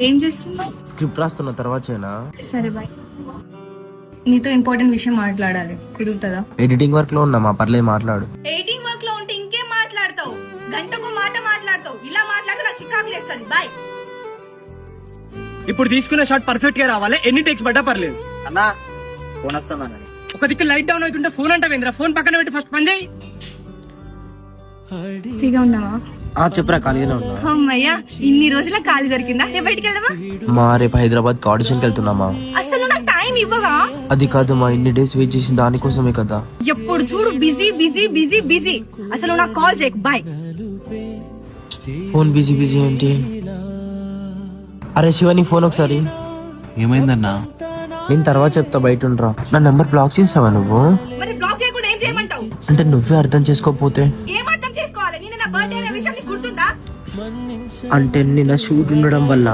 ఏం చేస్తున్నావు? స్క్రిప్ట్ రాస్తున్న తర్వాత చేయనా? సరే బాయ్. నీతో ఇంపార్టెంట్ విషయం మాట్లాడాలి, కుదురుతుందా? ఎడిటింగ్ వర్క్ లో ఉన్నా, మా పర్లేదు మాట్లాడు. ఎడిటింగ్ వర్క్ లో ఉంటే ఇంకేం మాట్లాడతావు? గంటకు మాట మాట్లాడతావు. ఇలా మాట్లాడితే నాకు చికాకు లేస్తుంది. బాయ్. ఇప్పుడు తీసుకున్న షాట్ పర్ఫెక్ట్ గా రావాలి. ఎన్ని టేక్స్ పడ్డా పర్లేదు. అన్నా ఫోన్ వస్తుందన్న. ఒక దిక్కు లైట్ డౌన్ అవుతుంటే ఫోన్ అంటే వేంద్రా, ఫోన్ పక్కన పెట్టి ఫస్ట్ పని చేయి. ఫ్రీగా ఉన్నావా? చెప్పరా, ఖాళీగానే ఉన్నా. అమ్మయ్యా, ఇన్ని రోజుల ఖాళీ దొరికిందా? రేపు బయటికి వెళ్దామా? మా రేపు హైదరాబాద్ ఆడిషన్ కి వెళ్తున్నామా? అసలు నాకు టైం ఇవ్వవా? అది కాదు మా, ఇన్ని డేస్ వెయిట్ చేసిన దానికోసమే కదా. ఎప్పుడు చూడు బిజీ బిజీ బిజీ బిజీ. అసలు నాకు కాల్ చేయకు. బాయ్. ఫోన్ బిజీ బిజీ ఏంటి? అరే శివని ఫోన్ ఒకసారి. ఏమైందన్నా? నేను తర్వాత చెప్తా, బయట ఉండరా. నా నెంబర్ బ్లాక్ చేసావా నువ్వు? మరి బ్లాక్ చేయకుండా ఏం చేయమంటావు? అంటే నువ్వే అర్థం చేసుకోకపోతే ఏం అర్థం చేసుకోవాలి? నేను నా బర్త్డే అనే విషయం నీకు గుర్తుందా? అంటే నిన్న షూట్ ఉండడం వల్ల